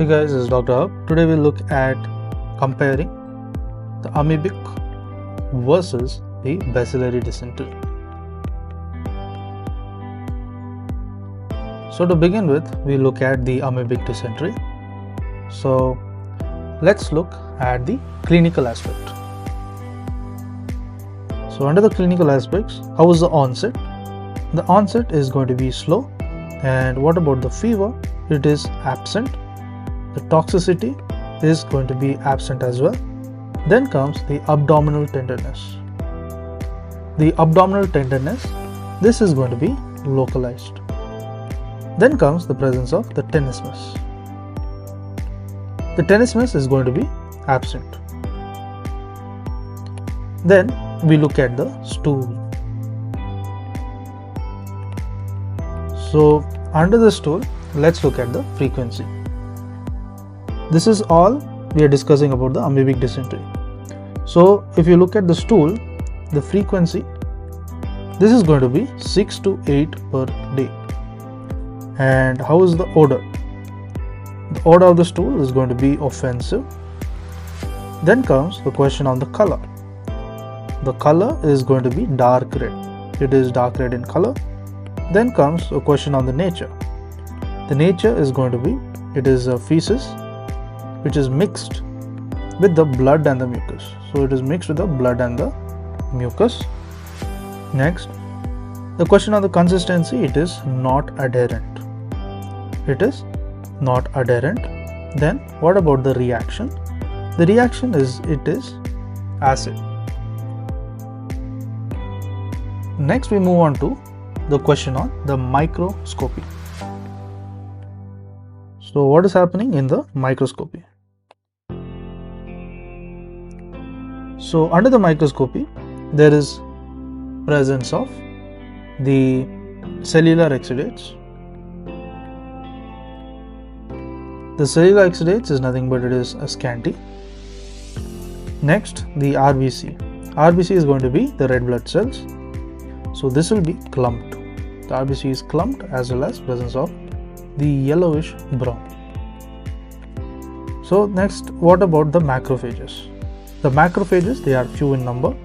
Hey guys, this is Dr. Hub. Today we'll look at comparing the amoebic versus the bacillary dysentery. So to begin with, we look at the amoebic dysentery. So let's look at the clinical aspect. So under the clinical aspects, how is the onset? The onset is going to be slow. And what about the fever? It is absent. The toxicity is going to be absent as well. Then comes the abdominal tenderness. The abdominal tenderness, this is going to be localized. Then comes the presence of the tenesmus. The tenesmus is going to be absent. Then we look at the stool. So under the stool, let's look at the frequency. This is all we are discussing about the amoebic dysentery. So if you look at the stool, the frequency, this is going to be 6 to 8 per day. And how is the odor? The odor of the stool is going to be offensive. Then comes the question on the color. The color is going to be dark red. It is dark red in color. Then comes a question on the nature. The nature is going to be, it is a feces which is mixed with the blood and the mucus. So it is mixed with the blood and the mucus. Next, the question on the consistency, it is not adherent. It is not adherent. Then what about the reaction? The reaction is, it is acid. Next we move on to the question on the microscopy. So what is happening in the microscopy? So under the microscopy, there is presence of the cellular exudates. The cellular exudates is nothing but it is a scanty. Next, the RBC. RBC is going to be the red blood cells. So this will be clumped. The RBC is clumped as well as presence of the yellowish brown. So next, what about the macrophages? The macrophages, they are few in number.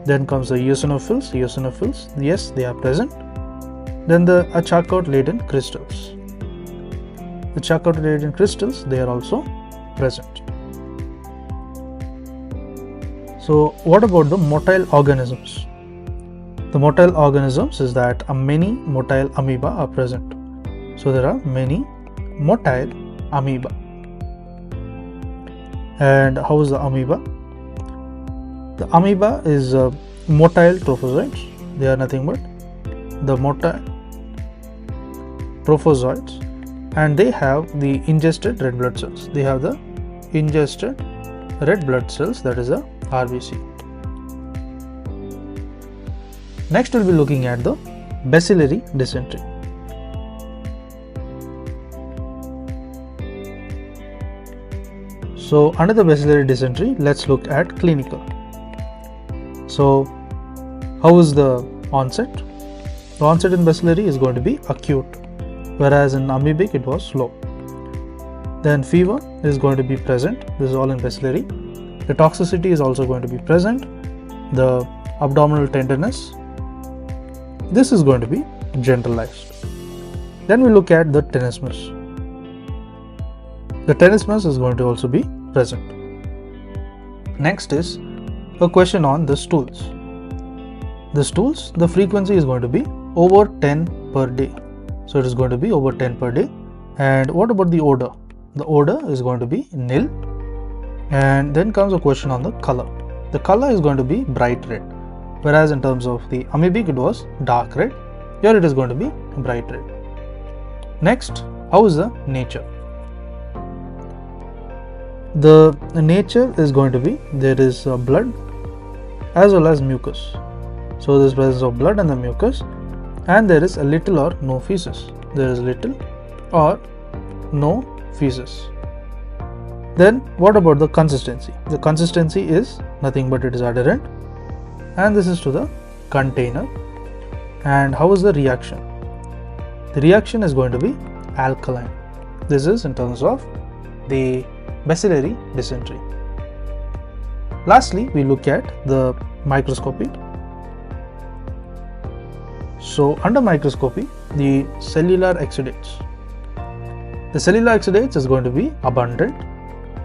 Then comes the eosinophils. Eosinophils, yes, they are present. Then the Charcot laden crystals. The Charcot laden crystals, they are also present. So what about the motile organisms? The motile organisms is that many motile amoeba are present. So there are many motile amoeba. And how is the amoeba? The amoeba is motile trophozoites. They are nothing but the motile trophozoites, and they have the ingested red blood cells. They have the ingested red blood cells, that is a RBC. Next we'll be looking at the bacillary dysentery. So under the bacillary dysentery, let's look at clinical. So how is the onset? The onset in bacillary is going to be acute, whereas in amoebic it was slow. Then fever is going to be present. This is all in bacillary. The toxicity is also going to be present. The abdominal tenderness, this is going to be generalized. Then we look at the tenesmus. The tenesmus is going to also be present. Next is a question on the stools. The stools, the frequency is going to be over 10 per day. So it is going to be over 10 per day. And what about the odor? The odor is going to be nil. And then comes a question on the color. The color is going to be bright red. Whereas in terms of the amoebic, it was dark red. Here it is going to be bright red. Next, how is the nature? The nature is going to be, there is blood as well as mucus. So there is presence of blood and the mucus, and there is a little or no feces. There is little or no feces. Then what about the consistency? The consistency is nothing but it is adherent, and this is to the container. And how is the reaction? The reaction is going to be alkaline. This is in terms of the bacillary dysentery. Lastly, we look at the microscopy. So under microscopy, the cellular exudates. The cellular exudates is going to be abundant,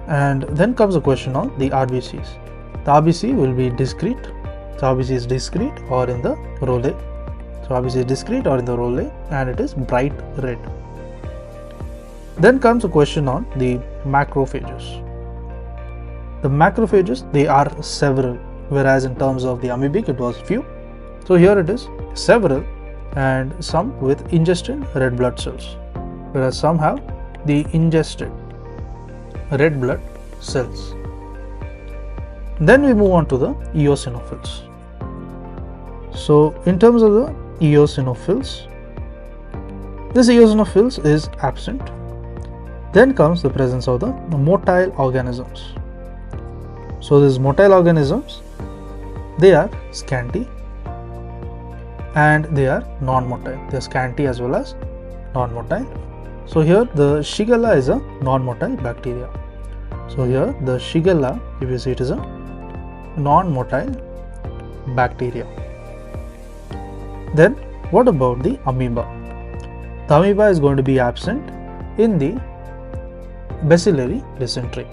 and then comes a question on the RBCs. The RBC will be discrete. So RBC is discrete or in the rolle. So RBC is discrete or in the rolle, and it is bright red. Then comes a question on the macrophages. The macrophages, they are several, whereas in terms of the amoebic it was few. So here it is several, and some with ingested red blood cells, whereas some have the ingested red blood cells. Then we move on to the eosinophils. So in terms of the eosinophils, this eosinophils is absent. Then comes the presence of the motile organisms. So these motile organisms, they are scanty and they are non-motile. They are scanty as well as non-motile. So here the Shigella is a non-motile bacteria. So here the Shigella, if you see, it is a non-motile bacteria. Then what about the amoeba? The amoeba is going to be absent in the bacillary dysentery.